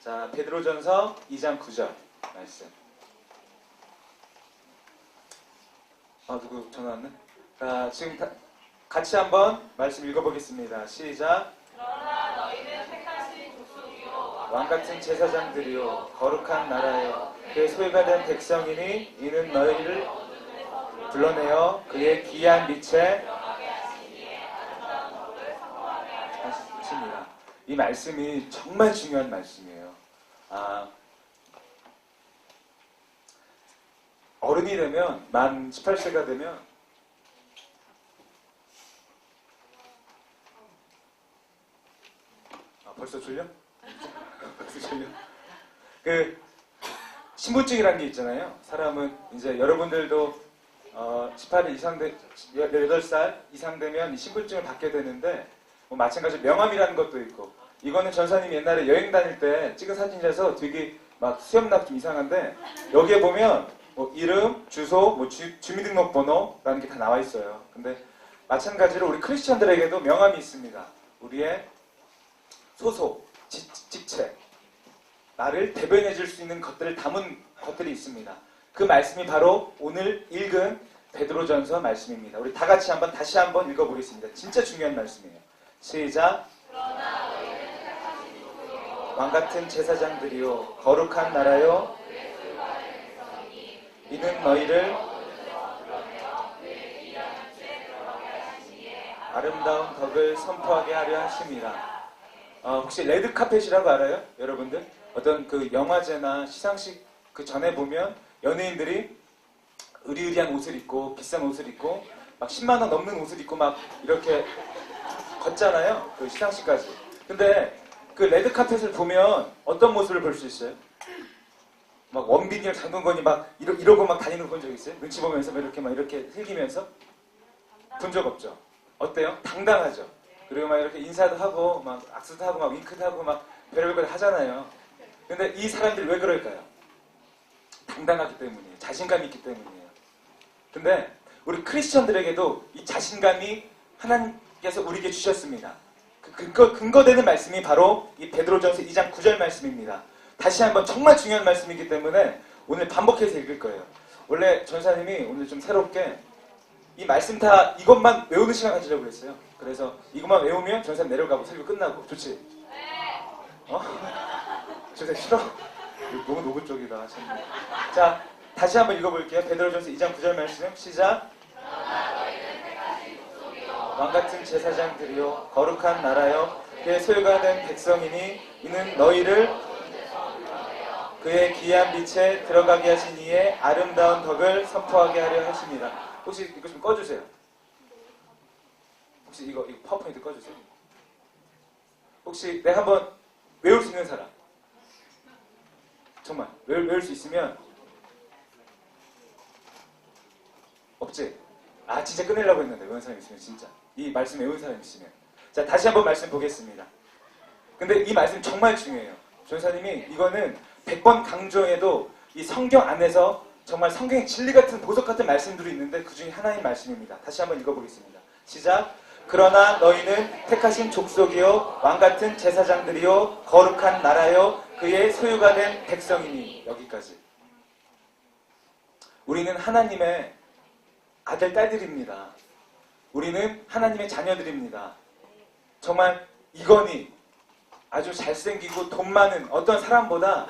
자, 베드로전서 2장 9절 말씀. 누구 전화 왔네? 자, 지금 같이 한번 말씀 읽어보겠습니다. 시작. 그러나 너희는 택하신 족속이요 왕같은 제사장들이요 거룩한 나라요 그의 소유가 된 백성이니 이는 너희를 불러내어 그의 귀한 빛에 하십니다. 이 말씀이 정말 중요한 말씀이에요. 어른이 되면 만 18세가 되면 벌써 졸려? 벌써 졸려? 신분증이라는 게 있잖아요. 사람은 이제 여러분들도 18일 이상 18살 이상 되면 이 신분증을 받게 되는데 뭐 마찬가지로 명함이라는 것도 있고 이거는 전사님이 옛날에 여행 다닐 때 찍은 사진이라서 되게 막 수염 났긴 이상한데 여기에 보면 뭐 이름, 주소, 뭐 주민등록번호라는 게 다 나와 있어요. 근데 마찬가지로 우리 크리스천들에게도 명함이 있습니다. 우리의 소속, 직책, 나를 대변해 줄 수 있는 것들을 담은 것들이 있습니다. 그 말씀이 바로 오늘 읽은 베드로전서 말씀입니다. 우리 다 같이 다시 한번 읽어보겠습니다. 진짜 중요한 말씀이에요. 시작. 왕같은 제사장들이요 거룩한 나라요 이는 너희를 아름다운 덕을 선포하게 하려 하심이라. 혹시 레드카펫이라고 알아요? 여러분들? 어떤 그 영화제나 시상식 그 전에 보면 연예인들이 의리의리한 옷을 입고 비싼 옷을 입고 막 10만 원 넘는 옷을 입고 막 이렇게 걷잖아요. 그 시상식까지. 근데 그 레드카펫을 보면 어떤 모습을 볼 수 있어요? 막 원빈이랑 장동건이 막 이러고 막 다니는 거 본 적 있어요? 눈치 보면서 막 이렇게 흘기면서? 본 적 없죠? 어때요? 당당하죠? 그리고 막 이렇게 인사도 하고 막 악수도 하고 막 윙크도 하고 막 별의별 걸 하잖아요. 근데 이 사람들이 왜 그럴까요? 당당하기 때문이에요. 자신감이 있기 때문이에요. 근데 우리 크리스천들에게도 이 자신감이 하나님께서 우리에게 주셨습니다. 근거되는 말씀이 바로 이 베드로전서 2장 9절 말씀입니다. 다시 한번 정말 중요한 말씀이기 때문에 오늘 반복해서 읽을 거예요. 원래 전사님이 오늘 좀 새롭게 이 말씀 다 이것만 외우는 시간 가지려고 그랬어요. 그래서 이것만 외우면 전사님 내려가고 설교 끝나고. 좋지? 네. 전사 싫어? 너무 노골 쪽이다. 참. 자, 다시 한번 읽어볼게요. 베드로전서 2장 9절 말씀 시작. 왕같은 제사장들이요 거룩한 나라요 그의 소유가 된 백성이니 이는 너희를 그의 귀한 빛에 들어가게 하신 이의 아름다운 덕을 선포하게 하려 하십니다. 혹시 이거 좀 꺼주세요. 혹시 이거 파워포인트 꺼주세요. 혹시 내가 한번 외울 수 있는 사람? 정말 외울 수 있으면 없지? 진짜 끝내려고 했는데 외운 사람 있으면 진짜 이 말씀 외운 사람 있으면 자 다시 한번 말씀 보겠습니다. 근데 이 말씀 정말 중요해요. 전사님이 이거는 100번 강조해도 이 성경 안에서 정말 성경의 진리 같은 보석 같은 말씀들이 있는데 그 중에 하나인 말씀입니다. 다시 한번 읽어보겠습니다. 시작. 그러나 너희는 택하신 족속이요 왕같은 제사장들이요 거룩한 나라요 그의 소유가 된 백성이니. 여기까지. 우리는 하나님의 아들 딸들입니다. 우리는 하나님의 자녀들입니다. 정말 이건희 아주 잘생기고 돈 많은 어떤 사람보다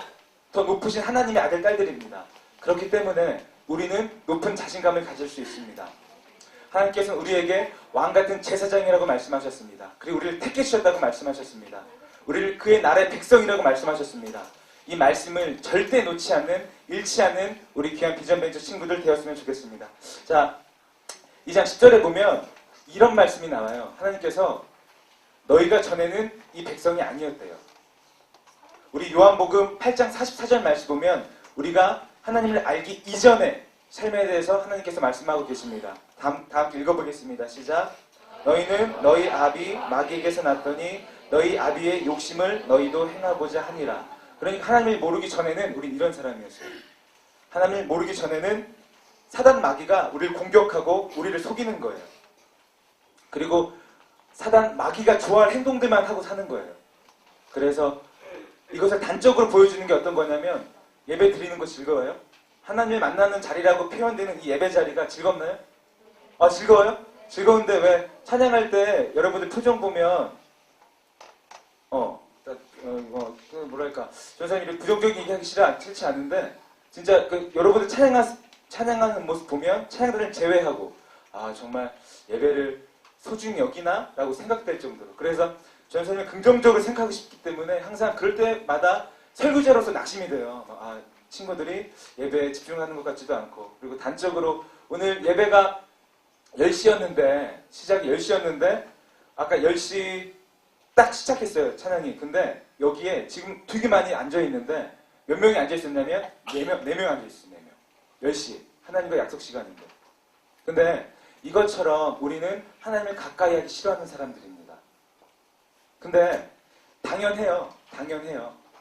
더 높으신 하나님의 아들 딸들입니다. 그렇기 때문에 우리는 높은 자신감을 가질 수 있습니다. 하나님께서는 우리에게 왕같은 제사장이라고 말씀하셨습니다. 그리고 우리를 택해 주셨다고 말씀하셨습니다. 우리를 그의 나라의 백성이라고 말씀하셨습니다. 이 말씀을 절대 놓지 않는, 잃지 않는 우리 귀한 비전벤처 친구들 되었으면 좋겠습니다. 자, 2장 10절에 보면 이런 말씀이 나와요. 하나님께서 너희가 전에는 이 백성이 아니었대요. 우리 요한복음 8장 44절 말씀 보면 우리가 하나님을 알기 이전의 삶에 대해서 하나님께서 말씀하고 계십니다. 다음 읽어보겠습니다. 시작. 너희는 너희 아비 마귀에게서 났더니 너희 아비의 욕심을 너희도 행하고자 하니라. 그러니까 하나님을 모르기 전에는 우린 이런 사람이었어요. 하나님을 모르기 전에는 사단 마귀가 우리를 공격하고 우리를 속이는 거예요. 그리고 사단 마귀가 좋아할 행동들만 하고 사는 거예요. 그래서 이것을 단적으로 보여주는 게 어떤 거냐면 예배 드리는 거 즐거워요? 하나님을 만나는 자리라고 표현되는 이 예배 자리가 즐겁나요? 아, 즐거워요? 즐거운데 왜 찬양할 때 여러분들 표정 보면 뭐랄까 전사님이 부정적인 얘기하기 싫지 않은데 진짜 여러분들 찬양하는 모습 보면 찬양들을 제외하고 아 정말 예배를 소중히 여기나? 라고 생각될 정도로 그래서 전사님을 긍정적으로 생각하고 싶기 때문에 항상 그럴 때마다 설교자로서 낙심이 돼요. 아 친구들이 예배에 집중하는 것 같지도 않고 그리고 단적으로 오늘 예배가 10시였는데 시작이 10시였는데 아까 10시 딱 시작했어요 찬양이. 근데 여기에 지금 되게 많이 앉아있는데 몇 명이 앉아있었냐면 4명 앉아있어요. 4명 10시 하나님과 약속 시간인데 근데 이것처럼 우리는 하나님을 가까이 하기 싫어하는 사람들입니다. 근데 당연해요.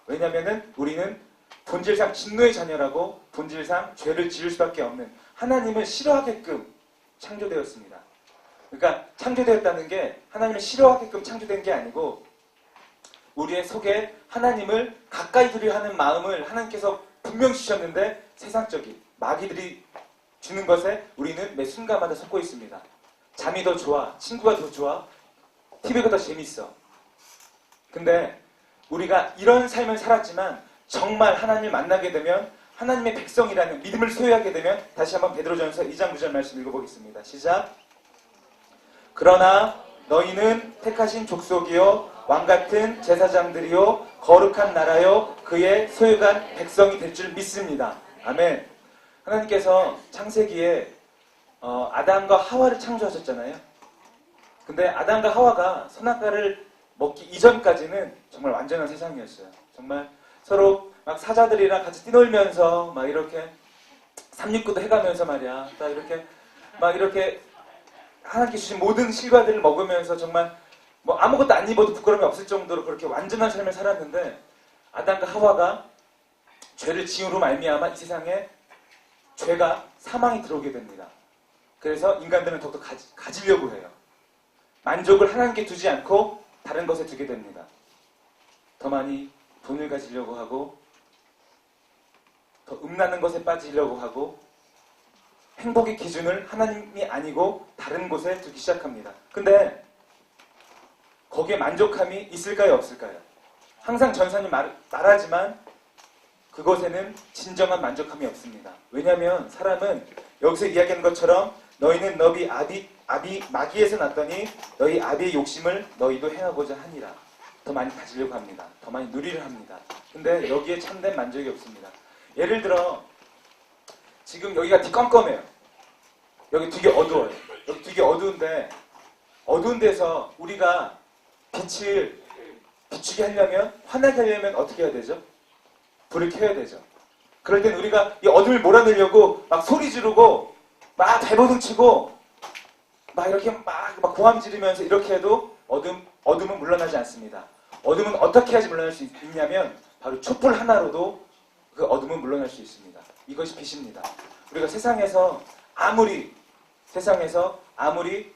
왜냐면은 우리는 본질상 진노의 자녀라고 본질상 죄를 지을 수밖에 없는 하나님을 싫어하게끔 창조되었습니다. 그러니까 창조되었다는 게 하나님을 싫어하게끔 창조된 게 아니고 우리의 속에 하나님을 가까이 두려 하는 마음을 하나님께서 분명히 주셨는데 세상적인 마귀들이 주는 것에 우리는 매 순간마다 속고 있습니다. 잠이 더 좋아, 친구가 더 좋아, TV가 더 재밌어. 근데 우리가 이런 삶을 살았지만 정말 하나님을 만나게 되면 하나님의 백성이라는 믿음을 소유하게 되면 다시 한번 베드로전서 2장 9절 말씀 읽어보겠습니다. 시작. 그러나 너희는 택하신 족속이요 왕같은 제사장들이요 거룩한 나라요 그의 소유한 백성이 될 줄 믿습니다. 아멘. 하나님께서 창세기에 아담과 하와를 창조하셨잖아요. 근데 아담과 하와가 선악과를 먹기 이전까지는 정말 완전한 세상이었어요. 정말 서로 막 사자들이랑 같이 뛰놀면서 막 이렇게 삼육구도 해가면서 말이야. 막 이렇게 하나님께 주신 모든 실과들을 먹으면서 정말 뭐 아무것도 안 입어도 부끄러움이 없을 정도로 그렇게 완전한 삶을 살았는데 아담과 하와가 죄를 지음으로 말미암아 이 세상에 죄가 사망이 들어오게 됩니다. 그래서 인간들은 더욱더 가지려고 해요. 만족을 하나님께 두지 않고 다른 것에 두게 됩니다. 더 많이 돈을 가지려고 하고 더 음란한 것에 빠지려고 하고 행복의 기준을 하나님이 아니고 다른 곳에 두기 시작합니다. 근데 거기에 만족함이 있을까요? 없을까요? 항상 전사님 말하지만 그것에는 진정한 만족함이 없습니다. 왜냐하면 사람은 여기서 이야기하는 것처럼 너희는 너희 아비 마귀에서 났더니 너희 아비의 욕심을 너희도 행하고자 하니라. 더 많이 가지려고 합니다. 더 많이 누리려 합니다. 근데 여기에 참된 만족이 없습니다. 예를 들어 지금 여기가 되게 껌껌해요. 여기 되게 어두워요. 여기 되게 어두운데 어두운 데서 우리가 빛을 비추게 하려면 환하게 하려면 어떻게 해야 되죠? 불을 켜야 되죠. 그럴 땐 우리가 이 어둠을 몰아내려고 막 소리 지르고 막 발버둥 치고 막 이렇게 막 고함 지르면서 이렇게 해도 어둠은 물러나지 않습니다. 어둠은 어떻게 해야지 물러날 수 있냐면 바로 촛불 하나로도 그 어둠은 물러날 수 있습니다. 이것이 빛입니다. 우리가 세상에서 아무리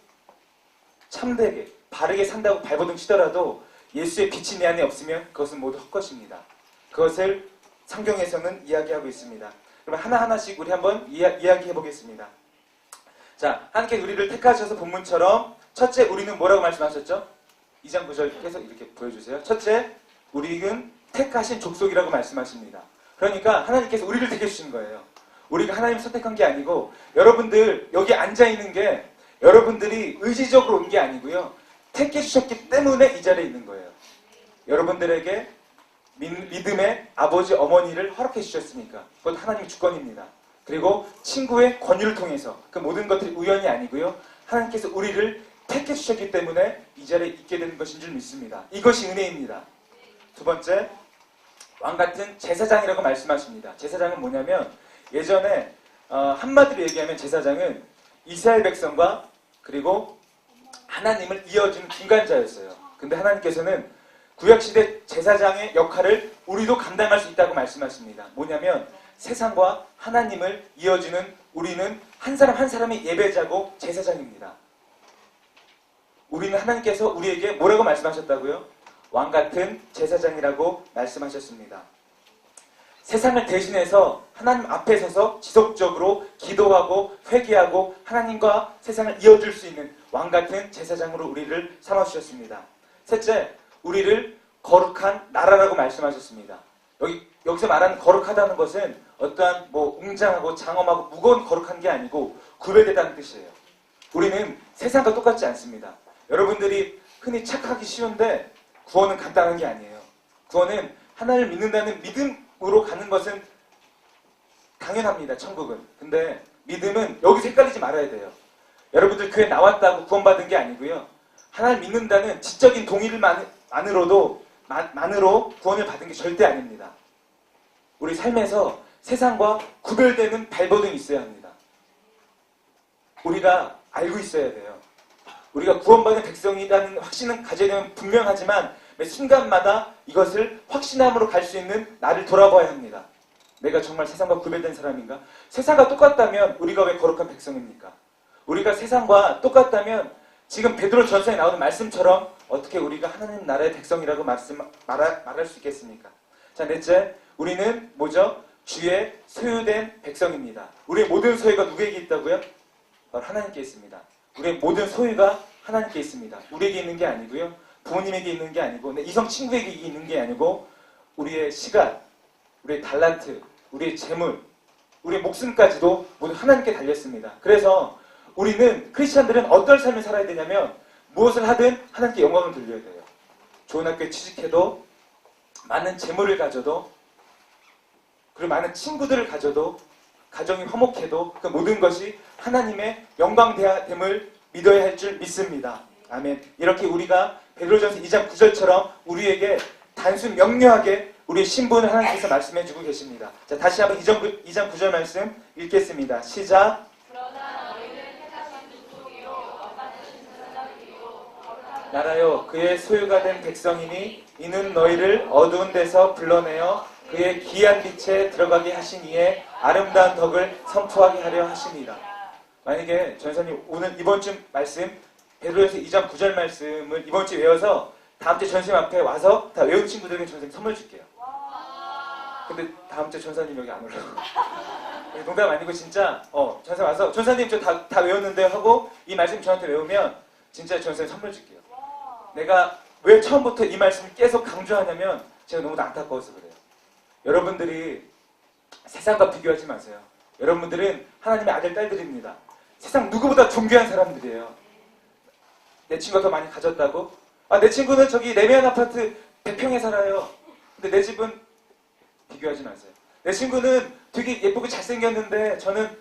참되게 바르게 산다고 발버둥 치더라도 예수의 빛이 내 안에 없으면 그것은 모두 헛것입니다. 그것을 성경에서는 이야기하고 있습니다. 그러면 하나하나씩 우리 한번 이야기해 보겠습니다. 자, 하나님께서 우리를 택하셔서 본문처럼 첫째 우리는 뭐라고 말씀하셨죠? 2장 9절 계속 이렇게 보여주세요. 첫째, 우리는 택하신 족속이라고 말씀하십니다. 그러니까 하나님께서 우리를 택해주신 거예요. 우리가 하나님 선택한 게 아니고 여러분들 여기 앉아있는 게 여러분들이 의지적으로 온 게 아니고요. 택해주셨기 때문에 이 자리에 있는 거예요. 여러분들에게 믿음의 아버지 어머니를 허락해 주셨으니까 그것 하나님의 주권입니다. 그리고 친구의 권유를 통해서 그 모든 것들이 우연이 아니고요. 하나님께서 우리를 택해 주셨기 때문에 이 자리에 있게 되는 것인 줄 믿습니다. 이것이 은혜입니다. 두 번째, 왕같은 제사장이라고 말씀하십니다. 제사장은 뭐냐면 예전에 한마디로 얘기하면 제사장은 이스라엘 백성과 그리고 하나님을 이어주는 중간자였어요. 근데 하나님께서는 구약시대 제사장의 역할을 우리도 감당할 수 있다고 말씀하십니다. 뭐냐면 세상과 하나님을 이어주는 우리는 한 사람 한 사람이 예배자고 제사장입니다. 우리는 하나님께서 우리에게 뭐라고 말씀하셨다고요? 왕 같은 제사장이라고 말씀하셨습니다. 세상을 대신해서 하나님 앞에 서서 지속적으로 기도하고 회개하고 하나님과 세상을 이어줄 수 있는 왕 같은 제사장으로 우리를 삼아주셨습니다. 셋째, 우리를 거룩한 나라라고 말씀하셨습니다. 여기서 말하는 거룩하다는 것은 어떠한 웅장하고 장엄하고 무거운 거룩한 게 아니고 구별되다는 뜻이에요. 우리는 세상과 똑같지 않습니다. 여러분들이 흔히 착하기 쉬운데 구원은 간단한 게 아니에요. 구원은 하나님을 믿는다는 믿음으로 가는 것은 당연합니다. 천국은. 근데 믿음은 여기서 헷갈리지 말아야 돼요. 여러분들 교회 나왔다고 구원받은 게 아니고요. 하나님을 믿는다는 지적인 동의만으로 구원을 받은 게 절대 아닙니다. 우리 삶에서 세상과 구별되는 발버둥이 있어야 합니다. 우리가 알고 있어야 돼요. 우리가 구원받은 백성이라는 확신은 가져야 되면 분명하지만 매 순간마다 이것을 확신함으로 갈 수 있는 나를 돌아봐야 합니다. 내가 정말 세상과 구별된 사람인가? 세상과 똑같다면 우리가 왜 거룩한 백성입니까? 우리가 세상과 똑같다면 지금 베드로 전서에 나오는 말씀처럼 어떻게 우리가 하나님 나라의 백성이라고 말할 수 있겠습니까? 자, 넷째, 우리는 뭐죠? 주의 소유된 백성입니다. 우리의 모든 소유가 누구에게 있다고요? 바로 하나님께 있습니다. 우리의 모든 소유가 하나님께 있습니다. 우리에게 있는 게 아니고요. 부모님에게 있는 게 아니고 내 이성 친구에게 있는 게 아니고 우리의 시간, 우리의 달란트, 우리의 재물, 우리의 목숨까지도 모두 하나님께 달렸습니다. 그래서 우리는 크리스찬들은 어떤 삶을 살아야 되냐면 무엇을 하든 하나님께 영광을 돌려야 돼요. 좋은 학교에 취직해도 많은 재물을 가져도 그리고 많은 친구들을 가져도 가정이 화목해도 그 모든 것이 하나님의 영광됨을 믿어야 할 줄 믿습니다. 아멘. 이렇게 우리가 베드로전서 2장 9절처럼 우리에게 단순 명료하게 우리의 신분을 하나님께서 말씀해주고 계십니다. 자, 다시 한번 2장 9절 말씀 읽겠습니다. 시작. 그러나 너희는 택하신 족속이요 왕 같은 제사장이요 거룩한 나라요 그의 소유가 된 백성이니 이는 너희를 어두운 데서 불러내어 그의 귀한 빛에 들어가게 하신 이에 아름다운 덕을 선포하게 하려 하십니다. 만약에 전사님 오늘 이번 주 말씀 베드로전서 2장 9절 말씀을 이번 주에 외워서 다음 주 전사님 앞에 와서 다 외운 친구들에게 전사님 선물 줄게요. 근데 다음 주 전사님 여기 안 올라고. 농담 아니고 진짜 전사님 와서 전사님 저 다 외웠는데 하고 이 말씀 저한테 외우면 진짜 전사님 선물 줄게요. 내가 왜 처음부터 이 말씀을 계속 강조하냐면 제가 너무 안타까워서 그래요. 여러분들이 세상과 비교하지 마세요. 여러분들은 하나님의 아들, 딸들입니다. 세상 누구보다 존귀한 사람들이에요. 내 친구가 더 많이 가졌다고? 내 친구는 저기 레미안 아파트 100평에 살아요. 근데 내 집은 비교하지 마세요. 내 친구는 되게 예쁘고 잘생겼는데 저는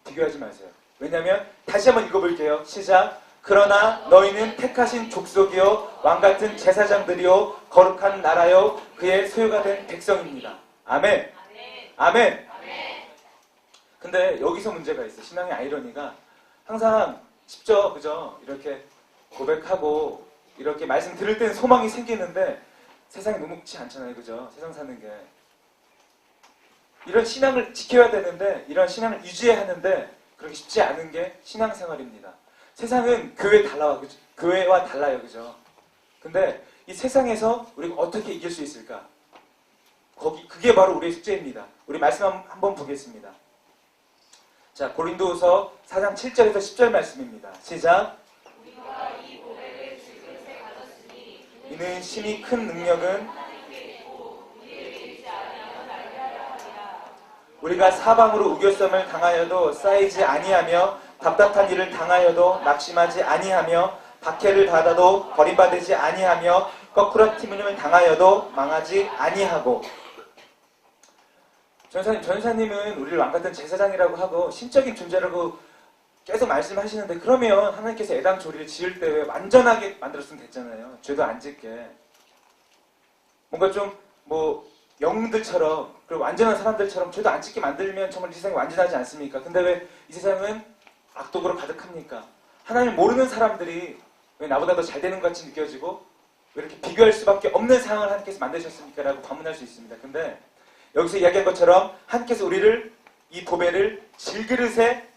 비교하지 마세요. 왜냐하면 다시 한번 읽어볼게요. 시작. 그러나 너희는 택하신 족속이요 왕같은 제사장들이요 거룩한 나라요 그의 소유가 된 백성입니다. 아멘. 아멘. 근데 여기서 문제가 있어. 신앙의 아이러니가 항상 쉽죠, 그죠? 이렇게 고백하고 이렇게 말씀 들을 때는 소망이 생기는데 세상이 녹록지 않잖아요, 그죠? 세상 사는 게 이런 신앙을 지켜야 되는데 이런 신앙을 유지해야 하는데 그렇게 쉽지 않은 게 신앙생활입니다. 세상은 교회와 달라요, 그죠? 근데 이 세상에서 우리가 어떻게 이길 수 있을까? 그게 바로 우리의 숙제입니다. 우리 말씀 한번 보겠습니다. 자, 고린도후서 4장 7절에서 10절 말씀입니다. 시작. 우리가 이 고백을 질그릇에 가졌으니 이는 심히 큰 능력은 우리가 사방으로 우겨썸을 당하여도 쌓이지 아니하며 답답한 일을 당하여도 낙심하지 아니하며 박해를 받아도 버림받지 아니하며 거꾸라짐을 당하여도 망하지 아니하고. 전사님은 우리를 왕같은 제사장이라고 하고 신적인 존재라고 계속 말씀하시는데 그러면 하나님께서 애당초리를 지을 때 왜 완전하게 만들었으면 됐잖아요. 죄도 안 짓게. 뭔가 좀 영들처럼 그리고 완전한 사람들처럼 죄도 안 짓게 만들면 정말 이 세상이 완전하지 않습니까? 근데 왜 이 세상은 악독으로 가득합니까? 하나님을 모르는 사람들이 왜 나보다 더 잘 되는 것 같이 느껴지고 왜 이렇게 비교할 수밖에 없는 상황을 하나님께서 만드셨습니까? 라고 반문할 수 있습니다. 근데 여기서 이야기한 것처럼 하나님께서 우리를 이 보배를 질그릇에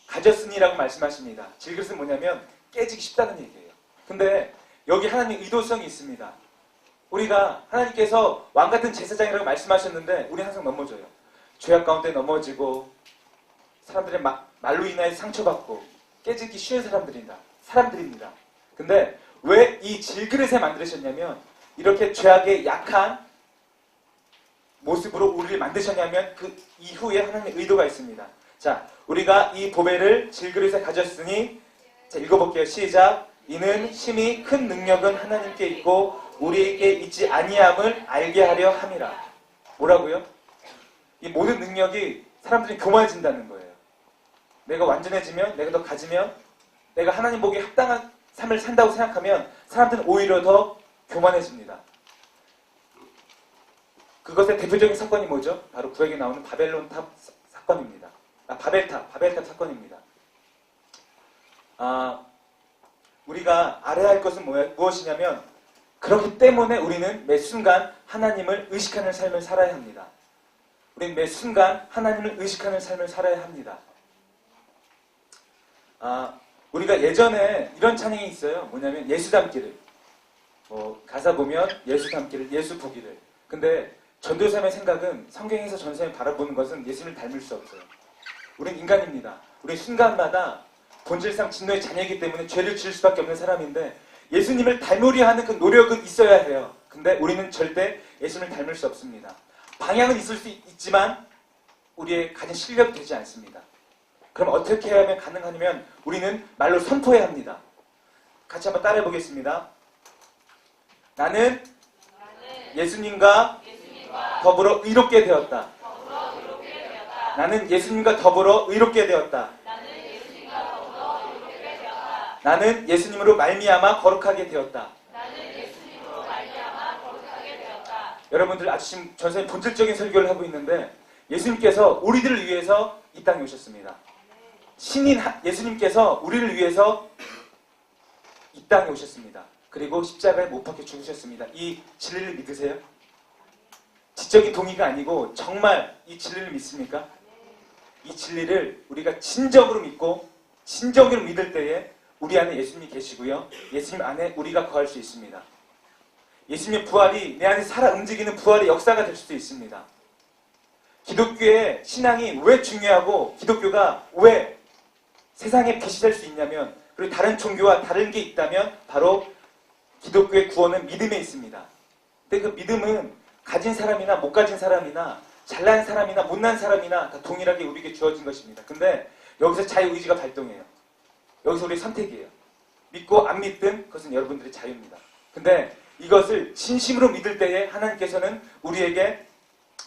가졌으니라고 말씀하십니다. 질그릇은 뭐냐면 깨지기 쉽다는 얘기예요. 근데 여기 하나님 의도성이 있습니다. 우리가 하나님께서 왕같은 제사장이라고 말씀하셨는데 우리 항상 넘어져요. 죄악 가운데 넘어지고 사람들의 말로 인하여 상처받고 깨지기 쉬운 사람들입니다. 근데 왜 이 질그릇에 만드셨냐면 이렇게 죄악의 약한 모습으로 우리를 만드셨냐면 그 이후에 하나님의 의도가 있습니다. 자, 우리가 이 보배를 질그릇에 가졌으니 자, 읽어볼게요. 시작. 이는 심히 큰 능력은 하나님께 있고 우리에게 있지 아니함을 알게 하려 함이라. 뭐라고요? 이 모든 능력이 사람들이 교만해진다는 거예요. 내가 완전해지면, 내가 더 가지면, 내가 하나님 보기에 합당한 삶을 산다고 생각하면 사람들은 오히려 더 교만해집니다. 그것의 대표적인 사건이 뭐죠? 바로 구약에 나오는 바벨론 탑 사건입니다. 바벨탑 사건입니다. 우리가 알아야 할 것은 무엇이냐면 그렇기 때문에 우리는 매 순간 하나님을 의식하는 삶을 살아야 합니다. 우리는 매 순간 하나님을 의식하는 삶을 살아야 합니다. 우리가 예전에 이런 찬양이 있어요. 뭐냐면 예수 닮기를. 가사 보면 예수 닮기를, 예수 보기를. 근데 전도사님의 생각은 성경에서 전도사님을 바라보는 것은 예수님을 닮을 수 없어요. 우린 인간입니다. 우리 순간마다 본질상 진노의 자녀이기 때문에 죄를 지을 수밖에 없는 사람인데 예수님을 닮으려 하는 그 노력은 있어야 해요. 근데 우리는 절대 예수님을 닮을 수 없습니다. 방향은 있을 수 있지만 우리의 가진 실력이 되지 않습니다. 그럼 어떻게 하면 가능하냐면 우리는 말로 선포해야 합니다. 같이 한번 따라해 보겠습니다. 나는 예수님과 더불어 의롭게 되었다. 나는 예수님과 더불어 의롭게 되었다. 나는 예수님으로 말미암아 거룩하게 되었다. 여러분들 아주 지금 전선의 본질적인 설교를 하고 있는데 예수님께서 우리들을 위해서 이 땅에 오셨습니다. 신인 예수님께서 우리를 위해서 이 땅에 오셨습니다. 그리고 십자가에 못 박혀 죽으셨습니다. 이 진리를 믿으세요? 지적인 동의가 아니고 정말 이 진리를 믿습니까? 이 진리를 우리가 진정으로 믿고 진정으로 믿을 때에 우리 안에 예수님이 계시고요. 예수님 안에 우리가 거할 수 있습니다. 예수님의 부활이 내 안에 살아 움직이는 부활의 역사가 될 수도 있습니다. 기독교의 신앙이 왜 중요하고 기독교가 왜 세상에 빛이 될 수 있냐면 그리고 다른 종교와 다른 게 있다면 바로 기독교의 구원은 믿음에 있습니다. 근데 그 믿음은 가진 사람이나 못 가진 사람이나 잘난 사람이나 못난 사람이나 다 동일하게 우리에게 주어진 것입니다. 근데 여기서 자유의지가 발동해요. 여기서 우리의 선택이에요. 믿고 안 믿든 그것은 여러분들의 자유입니다. 근데 이것을 진심으로 믿을 때에 하나님께서는 우리에게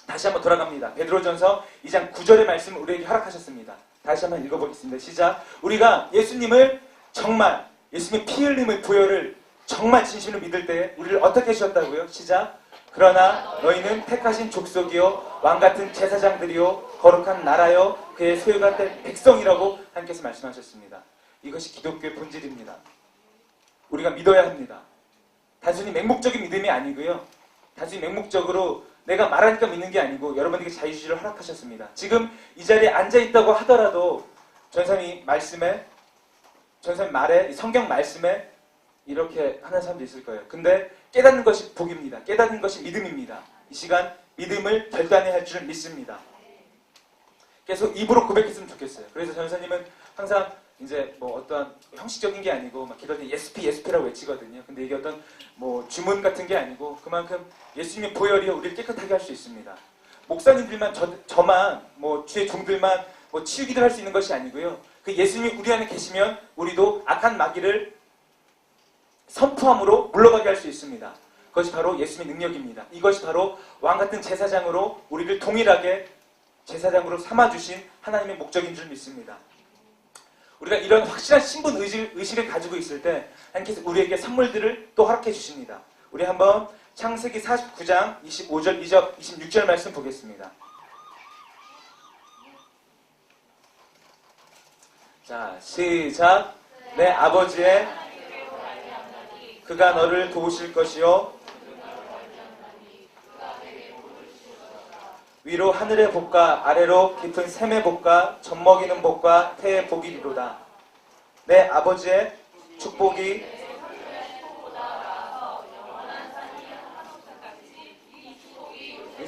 다시 한번 돌아갑니다. 베드로전서 2장 9절의 말씀을 우리에게 허락하셨습니다. 다시 한번 읽어보겠습니다. 시작. 우리가 예수님을 정말 예수님의 피 흘림의 부여를 정말 진심으로 믿을 때에 우리를 어떻게 해주셨다고요? 시작. 그러나 너희는 택하신 족속이요 왕같은 제사장들이요 거룩한 나라요 그의 소유가 된 백성이라고 하나님께서 말씀하셨습니다. 이것이 기독교의 본질입니다. 우리가 믿어야 합니다. 단순히 맹목적인 믿음이 아니고요. 단순히 맹목적으로 내가 말하니까 믿는 게 아니고 여러분에게 자유주의를 허락하셨습니다. 지금 이 자리에 앉아있다고 하더라도 전사님 말씀에 전사님 말에 성경 말씀에 이렇게 하는 사람도 있을 거예요. 근데 깨닫는 것이 복입니다. 깨닫는 것이 믿음입니다. 이 시간 믿음을 결단해야 할 줄 믿습니다. 계속 입으로 고백했으면 좋겠어요. 그래서 전사님은 항상 이제 뭐 어떠한 형식적인 게 아니고 막 기도할 때 예수피라고 외치거든요. 근데 이게 어떤 뭐 주문 같은 게 아니고 그만큼 예수님의 보혈이 우리를 깨끗하게 할 수 있습니다. 목사님들만 저만 뭐 주의 종들만 뭐 치유기도 할 수 있는 것이 아니고요. 그 예수님이 우리 안에 계시면 우리도 악한 마귀를 선포함으로 물러가게 할 수 있습니다. 그것이 바로 예수님의 능력입니다. 이것이 바로 왕같은 제사장으로 우리를 동일하게 제사장으로 삼아주신 하나님의 목적인 줄 믿습니다. 우리가 이런 확실한 신분 의식을 가지고 있을 때 하나님께서 우리에게 선물들을 또 허락해 주십니다. 우리 한번 창세기 49장 25절, 26절 말씀 보겠습니다. 자, 시작. 내 아버지의 그가 너를 도우실 것이요 위로 하늘의 복과 아래로 깊은 샘의 복과 젖먹이는 복과 태의 복이리로다. 내 아버지의 축복이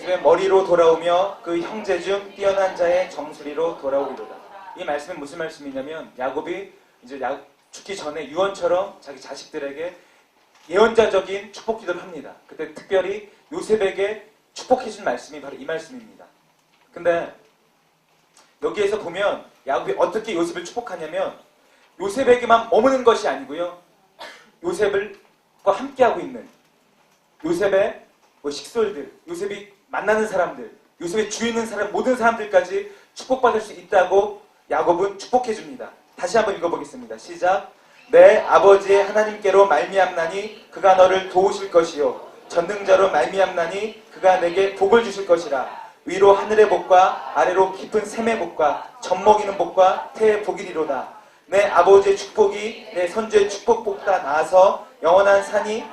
요셉의 머리로 돌아오며 그 형제 중 뛰어난 자의 정수리로 돌아오리로다. 이 말씀은 무슨 말씀이냐면 야곱이 이제 죽기 전에 유언처럼 자기 자식들에게 예언자적인 축복 기도를 합니다. 그때 특별히 요셉에게 축복해준 말씀이 바로 이 말씀입니다. 근데 여기에서 보면 야곱이 어떻게 요셉을 축복하냐면 요셉에게만 머무는 것이 아니고요. 요셉과 함께하고 있는 요셉의 식솔들, 요셉이 만나는 사람들, 요셉의 주위 있는 사람, 모든 사람들까지 축복받을 수 있다고 야곱은 축복해줍니다. 다시 한번 읽어보겠습니다. 시작. 내 아버지의 하나님께로 말미암나니 그가 너를 도우실 것이요 전능자로 말미암나니 그가 내게 복을 주실 것이라. 위로 하늘의 복과 아래로 깊은 샘의 복과 젖먹이는 복과 태의 복이리로다. 내 아버지의 축복이 내 선조의 축복보다 나아서 영원한 산이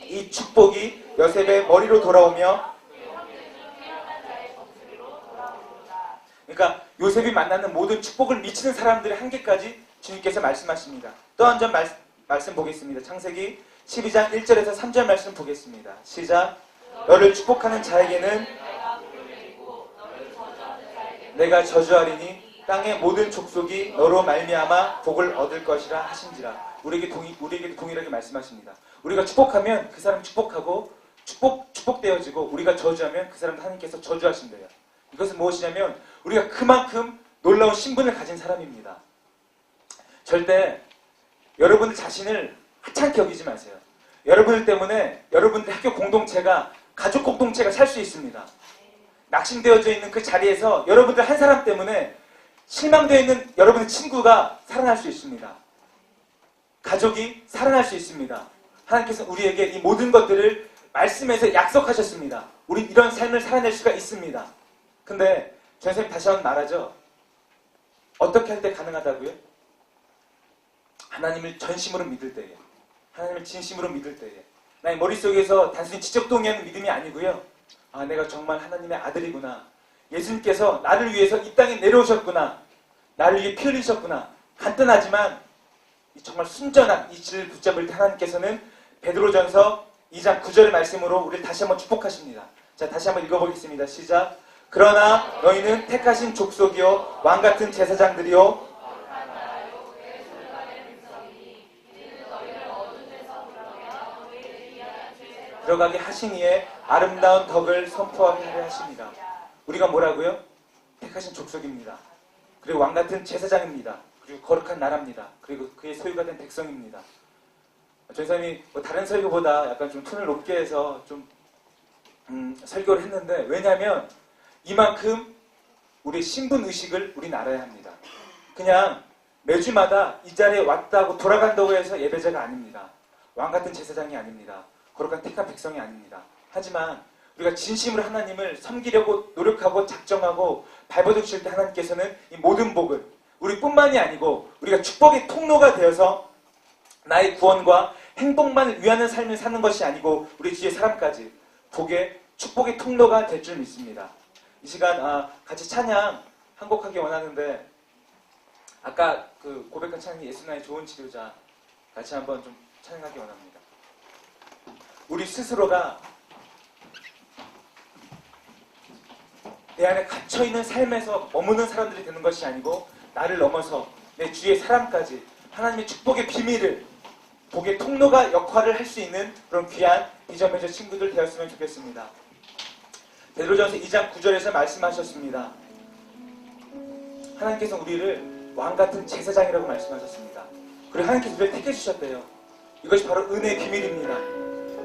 이 축복이 요셉의 머리로 돌아오며, 그러니까 요셉이 만나는 모든 축복을 미치는 사람들의 한계까지 주님께서 말씀하십니다. 또 한 점 말씀 보겠습니다. 창세기 12장 1절에서 3절 말씀 보겠습니다. 시작. 너를 축복하는 자에게는 내가 저주하리니 땅의 모든 족속이 너로 말미암아 복을 얻을 것이라 하신지라. 우리에게 동일하게 말씀하십니다. 우리가 축복하면 그 사람 축복하고 축복되어지고 우리가 저주하면 그 사람 하나님께서 저주하신대요. 이것은 무엇이냐면 우리가 그만큼 놀라운 신분을 가진 사람입니다. 절대 여러분들 자신을 하찮게 여기지 마세요. 여러분들 때문에 여러분들 학교 공동체가 가족 공동체가 살 수 있습니다. 낙심되어져 있는 그 자리에서 여러분들 한 사람 때문에 실망되어 있는 여러분의 친구가 살아날 수 있습니다. 가족이 살아날 수 있습니다. 하나님께서 우리에게 이 모든 것들을 말씀에서 약속하셨습니다. 우린 이런 삶을 살아낼 수가 있습니다. 근데 선생님 다시 한번 말하죠. 어떻게 할 때 가능하다고요? 하나님을 전심으로 믿을 때에, 하나님을 진심으로 믿을 때에, 나의 머릿속에서 단순히 지적동의하는 믿음이 아니고요. 아, 내가 정말 하나님의 아들이구나. 예수님께서 나를 위해서 이 땅에 내려오셨구나. 나를 위해 피 흘리셨구나. 간단하지만 정말 순전한 이 진리를 붙잡을 때 하나님께서는 베드로전서 2장 9절의 말씀으로 우리를 다시 한번 축복하십니다. 자, 다시 한번 읽어보겠습니다. 시작. 그러나 너희는 택하신 족속이요 왕같은 제사장들이요 들어가게 하시니에 아름다운 덕을 선포하게 하려 하십니다. 우리가 뭐라고요? 택하신 족속입니다. 그리고 왕같은 제사장입니다. 그리고 거룩한 나라입니다. 그리고 그의 소유가 된 백성입니다. 전사님이 다른 설교보다 약간 좀 톤을 높게 해서 좀 설교를 했는데, 왜냐하면 이만큼 우리의 신분의식을 우리는 알아야 합니다. 그냥 매주마다 이 자리에 왔다고 돌아간다고 해서 예배자가 아닙니다. 왕같은 제사장이 아닙니다. 거룩한 택한 백성이 아닙니다. 하지만 우리가 진심으로 하나님을 섬기려고 노력하고 작정하고 발버둥칠 때 하나님께서는 이 모든 복을 우리뿐만이 아니고 우리가 축복의 통로가 되어서 나의 구원과 행복만을 위하는 삶을 사는 것이 아니고 우리 주위의 사람까지 복의 축복의 통로가 될 줄 믿습니다. 이 시간 같이 찬양 한 곡 하기 원하는데, 아까 그 고백한 찬양이 예수 나의 좋은 치료자, 같이 한번 좀 찬양하기 원합니다. 우리 스스로가 내 안에 갇혀있는 삶에서 머무는 사람들이 되는 것이 아니고 나를 넘어서 내 주위의 사람까지 하나님의 축복의 비밀을, 복의 통로가 역할을 할 수 있는 그런 귀한 비전매저 친구들 되었으면 좋겠습니다. 베드로전서 2장 9절에서 말씀하셨습니다. 하나님께서 우리를 왕같은 제사장이라고 말씀하셨습니다. 그리고 하나님께서 우리를 택해주셨대요. 이것이 바로 은혜의 비밀입니다.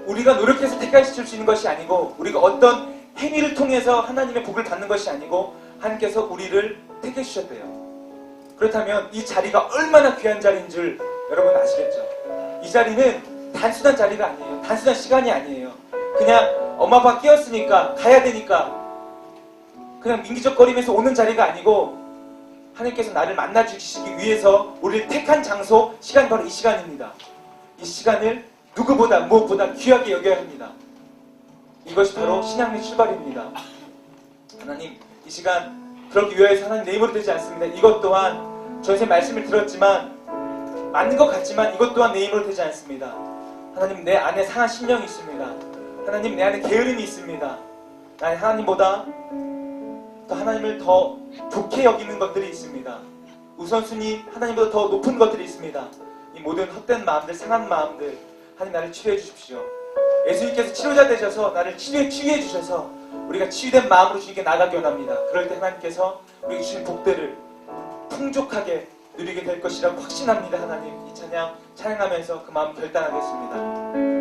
우리가 노력해서 택하실 수 있는 것이 아니고 우리가 어떤 행위를 통해서 하나님의 복을 받는 것이 아니고 하나님께서 우리를 택해주셨대요. 그렇다면 이 자리가 얼마나 귀한 자리인 줄 여러분 아시겠죠? 이 자리는 단순한 자리가 아니에요. 단순한 시간이 아니에요. 그냥 엄마 아빠 깨웠으니까 가야 되니까 그냥 민기적거리면서 오는 자리가 아니고 하나님께서 나를 만나주시기 위해서 우리를 택한 장소, 시간이 바로 이 시간입니다. 이 시간을 누구보다 무엇보다 귀하게 여겨야 합니다. 이것이 바로 신앙의 출발입니다. 하나님, 이 시간 그러기 위해서 하나님 내 힘으로 되지 않습니다. 이것 또한 전세 말씀을 들었지만 맞는 것 같지만 이것 또한 내 힘으로 되지 않습니다. 하나님, 내 안에 상한 심령이 있습니다. 하나님, 내 안에 게으름이 있습니다. 나는 하나님보다 더 하나님을 더 좋게 여기는 것들이 있습니다. 우선순위 하나님보다 더 높은 것들이 있습니다. 이 모든 헛된 마음들, 상한 마음들, 하나님 나를 치료해 주십시오. 예수님께서 치료자 되셔서 나를 치유해 주셔서 우리가 치유된 마음으로 주님께 나가기 원합니다. 그럴 때 하나님께서 우리에게 주신 복들을 풍족하게 누리게 될 것이라고 확신합니다. 하나님, 이 찬양 찬양하면서 그 마음 결단하겠습니다.